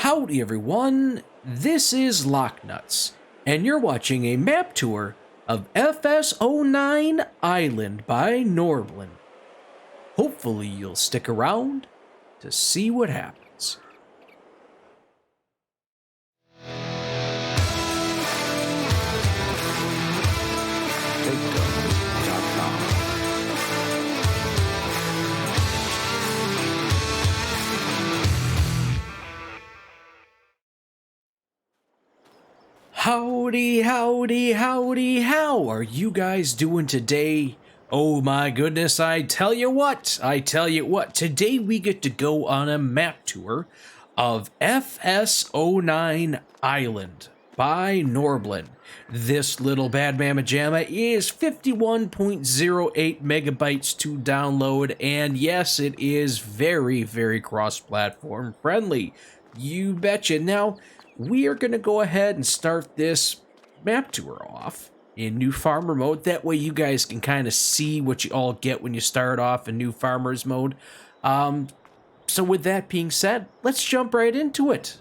Howdy everyone, this is LockNutz, and you're watching a map tour of FS09 Island by Norblin. Hopefully you'll stick around to see what happens. Howdy, howdy, howdy, how are you guys doing today? Oh my goodness, I tell you what, today we get to go on a map tour of FS09 Island by Norblin. This little bad mamma jamma is 51.08 megabytes to download, and yes, it is very, very cross-platform friendly. You betcha. Now, we are going to go ahead and start this map tour off in new farmer mode. That way you guys can kind of see what you all get when you start off in new farmers mode. So with that being said, let's jump right into it.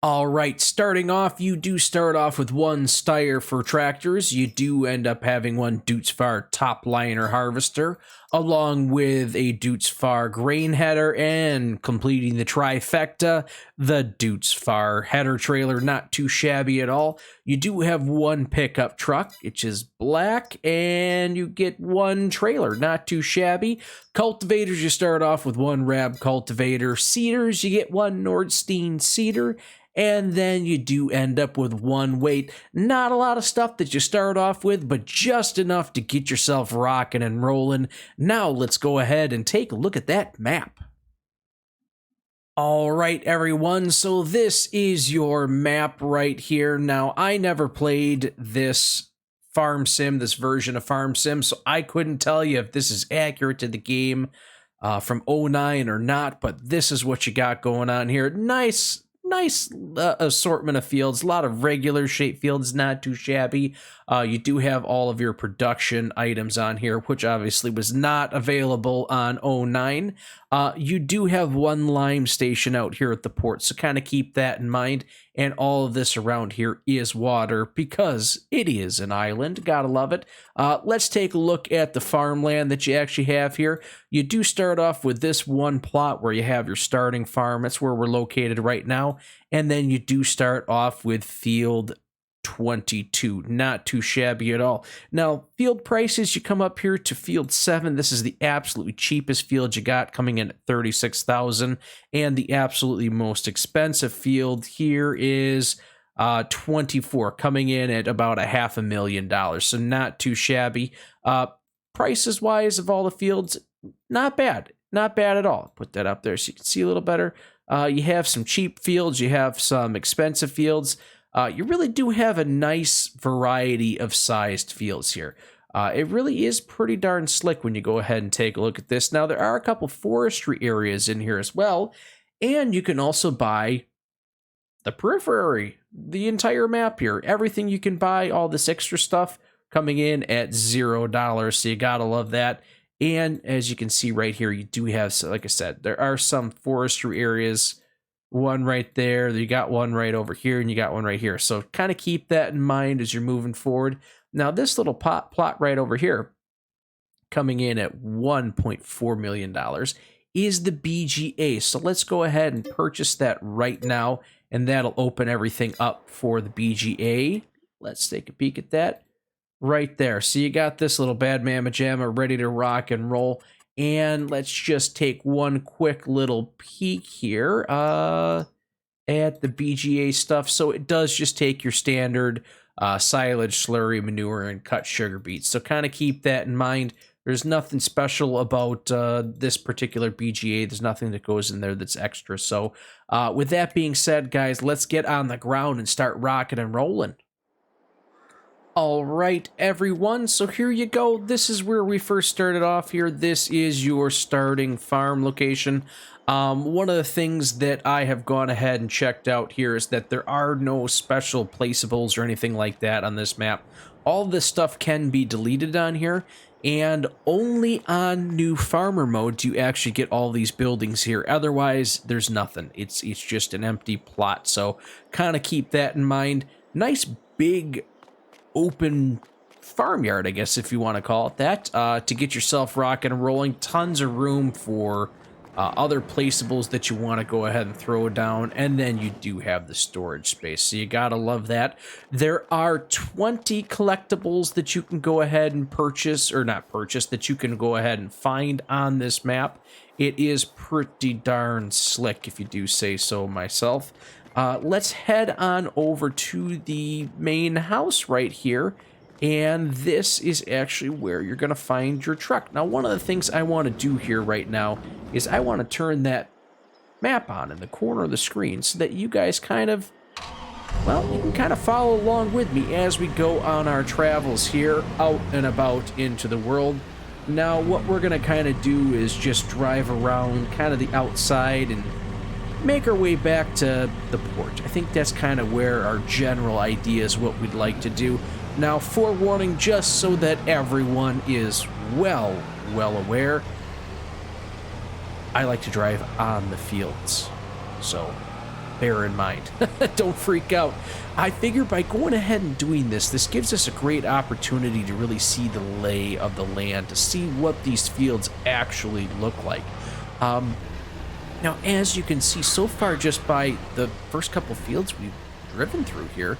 Alright, starting off, you do start off with one Steyr for tractors. You do end up having one Dutzfar top liner harvester, along with a Dutzfar grain header, and completing the trifecta, the Dutzfar header trailer, not too shabby at all. You do have one pickup truck, which is black, and you get one trailer, not too shabby. Cultivators, you start off with one Rab cultivator. Seeders, you get one Nordstein seeder. And then you do end up with one weight. Not a lot of stuff that you start off with, but just enough to get yourself rocking and rolling. Now let's go ahead and take a look at that map. All right, everyone, so this is your map right here. Now, I never played this farm sim, this version of farm sim, so I couldn't tell you if this is accurate to the game from 09 or not, but this is what you got going on here. Nice assortment of fields, a lot of regular shape fields, not too shabby. You do have all of your production items on here, which obviously was not available on 09. You do have one lime station out here at the port, so kind of keep that in mind. And all of this around here is water because it is an island. Gotta love it. Let's take a look at the farmland that you actually have here. You do start off with this one plot where you have your starting farm. That's where we're located right now. And then you do start off with field 22, not too shabby at all. Now, field prices, you come up here to field 7. This is the absolutely cheapest field you got, coming in at 36,000, and the absolutely most expensive field here is 24, coming in at about $500,000. So not too shabby. Prices wise of all the fields, not bad at all. Put that up there so you can see a little better. You have some cheap fields, you have some expensive fields. You really do have a nice variety of sized fields here. It really is pretty darn slick when you go ahead and take a look at this. Now, there are a couple forestry areas in here as well, and you can also buy the periphery, the entire map here. Everything you can buy, all this extra stuff coming in at $0, so you gotta love that. And as you can see right here, you do have, like I said, there are some forestry areas. One right there, you got one right over here, and you got one right here. So kind of keep that in mind as you're moving forward. Now, this little plot right over here, coming in at $1.4 million, is the BGA. So let's go ahead and purchase that right now, and that'll open everything up for the BGA. Let's take a peek at that right there. So you got this little bad mamma jamma ready to rock and roll. And let's just take one quick little peek here at the BGA stuff. So it does just take your standard silage, slurry, manure, and cut sugar beets. So kind of keep that in mind. There's nothing special about this particular BGA. There's nothing that goes in there that's extra. So with that being said, guys, let's get on the ground and start rocking and rolling. All right, everyone, so here you go. This is where we first started off here. This is your starting farm location. One of the things that I have gone ahead and checked out here is that there are no special placeables or anything like that on this map. All this stuff can be deleted on here, And only on new farmer mode do you actually get all these buildings here. Otherwise, there's nothing. It's just an empty plot. So kind of keep that in mind. Nice big open farmyard, I guess, if you want to call it that, to get yourself rocking and rolling. Tons of room for other placeables that you want to go ahead and throw down, and then you do have the storage space, so you gotta love that. There are 20 collectibles that you can go ahead and purchase, or not purchase, that you can go ahead and find on this map. It is pretty darn slick, if you do say so myself. Let's head on over to the main house right here. And this is actually where you're going to find your truck. Now, one of the things I want to do here right now is I want to turn that map on in the corner of the screen so that you guys kind of, well, you can kind of follow along with me as we go on our travels here out and about into the world. Now, what we're going to kind of do is just drive around kind of the outside and make our way back to the port. I think that's kind of where our general idea is what we'd like to do. Now, forewarning, just so that everyone is well aware, I like to drive on the fields, so bear in mind. Don't freak out. I figure by going ahead and doing this gives us a great opportunity to really see the lay of the land, to see what these fields actually look like. Now, as you can see so far, just by the first couple fields we've driven through here,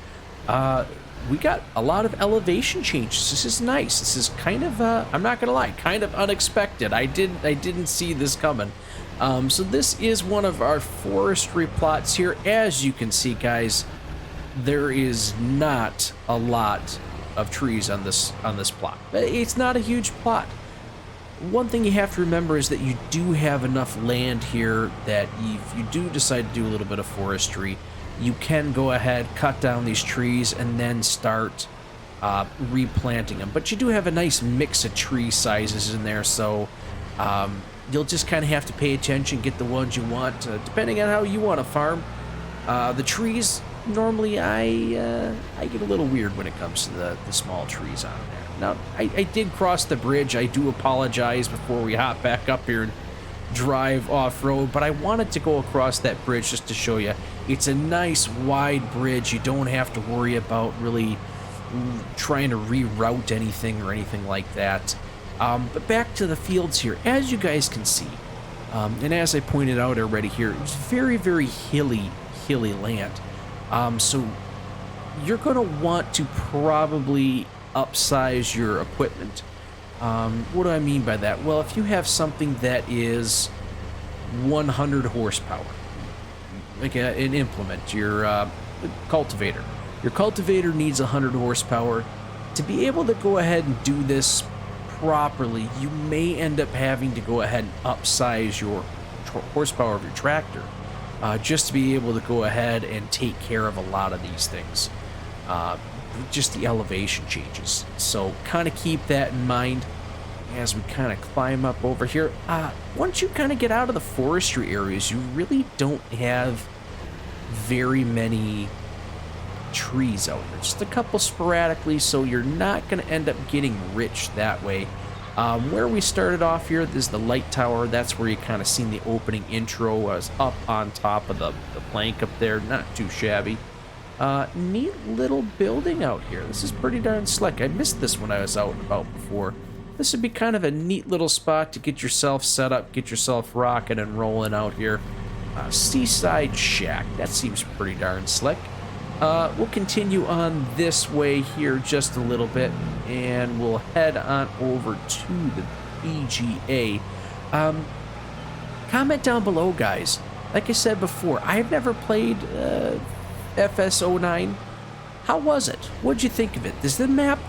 we got a lot of elevation changes. This is nice. This is kind of, I'm not gonna lie, kind of unexpected. I didn't see this coming. So this is one of our forestry plots here. As you can see, guys, there is not a lot of trees on this plot. It's not a huge plot. One thing you have to remember is that you do have enough land here that if you do decide to do a little bit of forestry, you can go ahead, cut down these trees, and then start replanting them. But you do have a nice mix of tree sizes in there, so you'll just kind of have to pay attention, get the ones you want, depending on how you want to farm. The trees, normally I get a little weird when it comes to the small trees on there. Now, I did cross the bridge. I do apologize before we hop back up here and drive off-road, but I wanted to go across that bridge just to show you. It's a nice wide bridge. You don't have to worry about really trying to reroute anything or anything like that. But back to the fields here. As you guys can see, and as I pointed out already here, it's very hilly land. So you're going to want to probably upsize your equipment. What do I mean by that? Well, if you have something that is 100 horsepower, like an implement, your cultivator. Your cultivator needs 100 horsepower. To be able to go ahead and do this properly, you may end up having to go ahead and upsize your horsepower of your tractor, just to be able to go ahead and take care of a lot of these things. Just the elevation changes. So kind of keep that in mind as we kind of climb up over here. Once you kind of get out of the forestry areas, you really don't have very many trees out there. Just a couple sporadically, so you're not going to end up getting rich that way. Where we started off here is the light tower. That's where you kind of seen the opening intro. I was up on top of the plank up there. Not too shabby. Neat little building out here. This is pretty darn slick. I missed this when I was out and about before. This would be kind of a neat little spot to get yourself set up, get yourself rocking and rolling out here. Seaside Shack. That seems pretty darn slick. We'll continue on this way here just a little bit, and we'll head on over to the BGA. Comment down below, guys. Like I said before, I've never played FS09. How was it? What'd you think of it? Does the map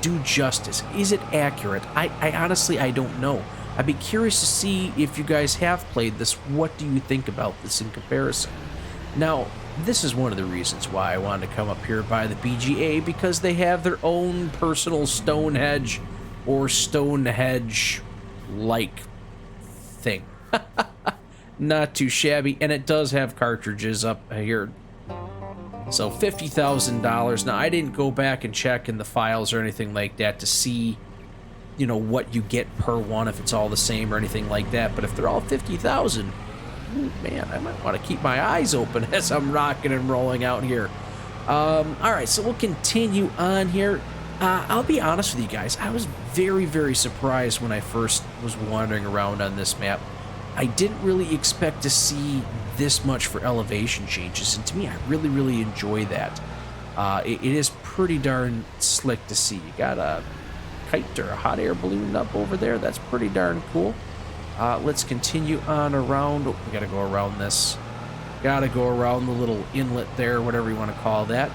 do justice? Is it accurate? I honestly, I don't know. I'd be curious to see if you guys have played this. What do you think about this in comparison? Now, this is one of the reasons why I wanted to come up here by the BGA, because they have their own personal Stonehenge or Stonehenge-like thing. Not too shabby, and it does have cartridges up here. So $50,000. Now, I didn't go back and check in the files or anything like that to see you know, what you get per one, if it's all the same or anything like that. But if they're all 50,000, man, I might want to keep my eyes open as I'm rocking and rolling out here. All right, so we'll continue on here. I'll be honest with you guys, I was very, very surprised when I first was wandering around on this map. I didn't really expect to see this much for elevation changes, and to me, I really, really enjoy that. It is pretty darn slick to see. You got a kite or a hot air balloon up over there. That's pretty darn cool. Let's continue on around. Oh, we gotta go around this. Gotta go around the little inlet there, whatever you want to call that.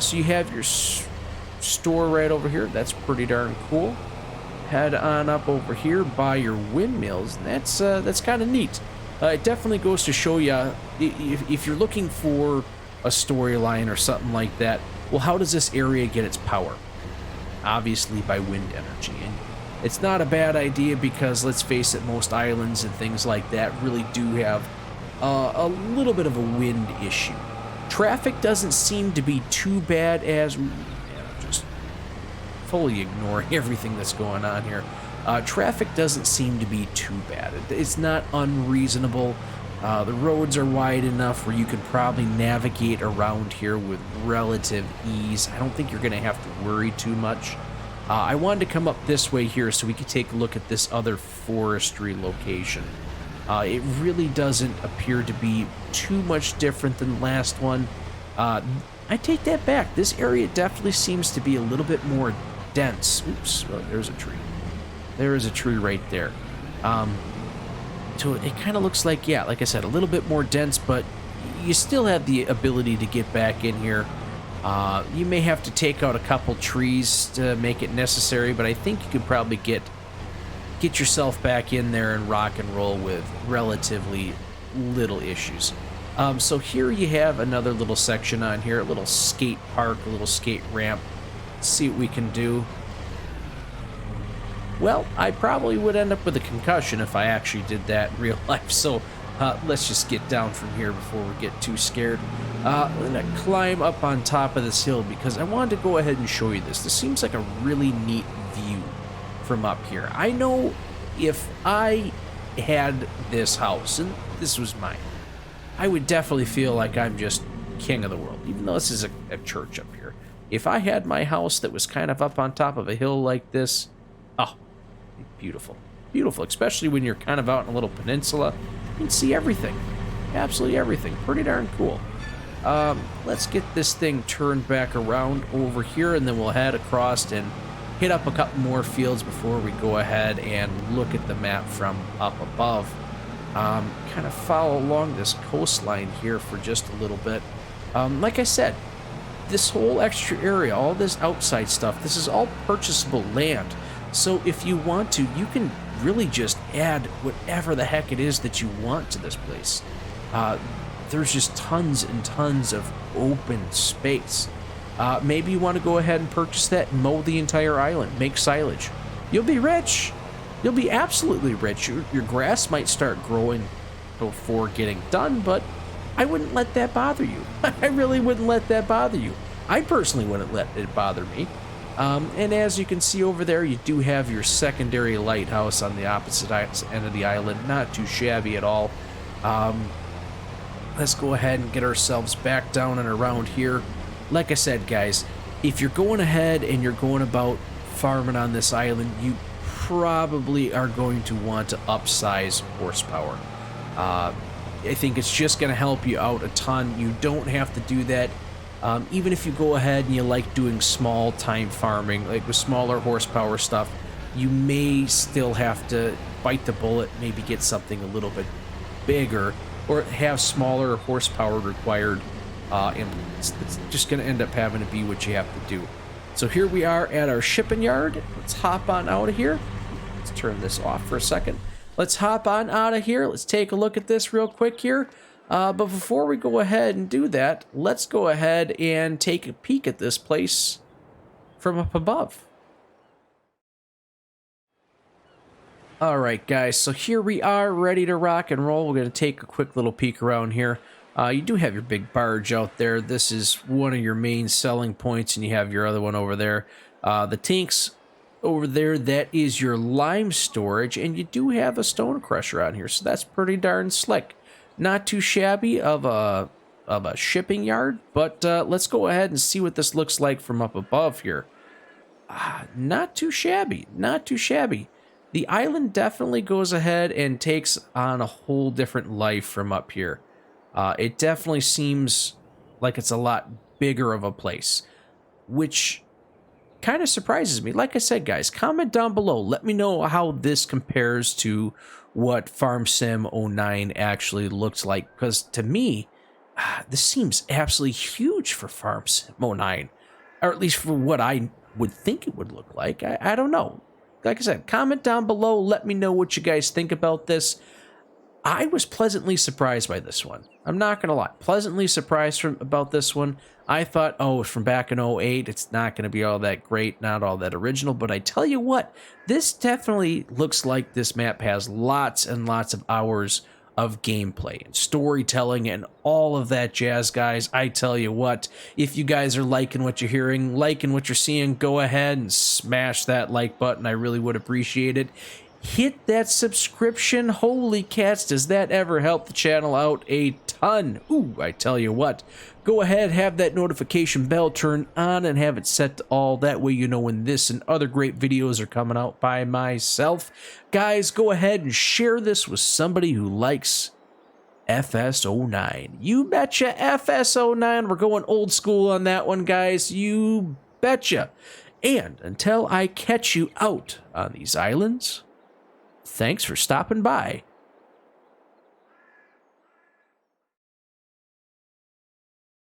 So you have your store right over here. That's pretty darn cool. Head on up over here by your windmills. And that's kind of neat. It definitely goes to show you if you're looking for a storyline or something like that. Well, how does this area get its power? Obviously by wind energy, and it's not a bad idea because, let's face it, most islands and things like that really do have a little bit of a wind issue. Traffic doesn't seem to be too bad as... I'm just fully ignoring everything that's going on here. Traffic doesn't seem to be too bad. It's not unreasonable. The roads are wide enough where you could probably navigate around here with relative ease. I don't think you're going to have to worry too much. I wanted to come up this way here so we could take a look at this other forestry location. It really doesn't appear to be too much different than the last one. I take that back. This area definitely seems to be a little bit more dense. Oops, well, there's a tree. There is a tree right there. So it kind of looks like, yeah, like I said, a little bit more dense, but you still have the ability to get back in here. You may have to take out a couple trees to make it necessary, but I think you could probably get yourself back in there and rock and roll with relatively little issues. So here you have another little section on here, a little skate park, a little skate ramp. Let's see what we can do. Well, I probably would end up with a concussion if I actually did that in real life, so let's just get down from here before we get too scared. I'm going to climb up on top of this hill because I wanted to go ahead and show you this. This seems like a really neat view from up here. I know if I had this house, and this was mine, I would definitely feel like I'm just king of the world, even though this is a church up here. If I had my house that was kind of up on top of a hill like this, oh, beautiful. Beautiful, especially when you're kind of out in a little peninsula. You can see everything. Absolutely everything. Pretty darn cool. Let's get this thing turned back around over here, and then we'll head across and hit up a couple more fields before we go ahead and look at the map from up above. Kind of follow along this coastline here for just a little bit. Like I said, this whole extra area, all this outside stuff, this is all purchasable land. So if you want to, you can really just add whatever the heck it is that you want to this place. There's just tons and tons of open space. Maybe you want to go ahead and purchase that and mow the entire island, make silage. You'll be rich. You'll be absolutely rich. Your grass might start growing before getting done, but I wouldn't let that bother you. I really wouldn't let that bother you. I personally wouldn't let it bother me. And as you can see over there, you do have your secondary lighthouse on the opposite end of the island. Not too shabby at all. Let's go ahead and get ourselves back down and around here. Like I said, guys, if you're going ahead and you're going about farming on this island, you probably are going to want to upsize horsepower. I think it's just going to help you out a ton. You don't have to do that. Even if you go ahead and you like doing small time farming, like with smaller horsepower stuff, you may still have to bite the bullet, maybe get something a little bit bigger, or have smaller horsepower required implements. It's just going to end up having to be what you have to do. So here we are at our shipping yard. Let's hop on out of here. Let's turn this off for a second. Let's hop on out of here. Let's take a look at this real quick here. But before we go ahead and do that, let's go ahead and take a peek at this place from up above. Alright guys, so here we are ready to rock and roll. We're going to take a quick little peek around here. You do have your big barge out there. This is one of your main selling points, and you have your other one over there. The tanks over there, that is your lime storage, and you do have a stone crusher on here, so that's pretty darn slick. Not too shabby of a shipping yard, but let's go ahead and see what this looks like from up above here. Not too shabby, not too shabby. The island definitely goes ahead and takes on a whole different life from up here. It definitely seems like it's a lot bigger of a place, which kind of surprises me. Like I said, guys, comment down below. Let me know how this compares to what Farm Sim 09 actually looks like, because to me, this seems absolutely huge for Farm Sim 09, or at least for what I would think it would look like. I don't know. Like I said, comment down below. Let me know what you guys think about this. I was pleasantly surprised by this one. I'm not going to lie. Pleasantly surprised about this one. I thought, oh, it's from back in 08. It's not going to be all that great, not all that original. But I tell you what, this definitely looks like this map has lots and lots of hours of gameplay and storytelling and all of that jazz, guys. I tell you what, if you guys are liking what you're hearing, liking what you're seeing, go ahead and smash that like button. I really would appreciate it. Hit that subscription. Holy cats, does that ever help the channel out a ton? Ooh, I tell you what. Go ahead, have that notification bell turn on and have it set to all. That way you know when this and other great videos are coming out by myself. Guys, go ahead and share this with somebody who likes FS09. You betcha, FS09. We're going old school on that one, guys. You betcha. And until I catch you out on these islands, thanks for stopping by.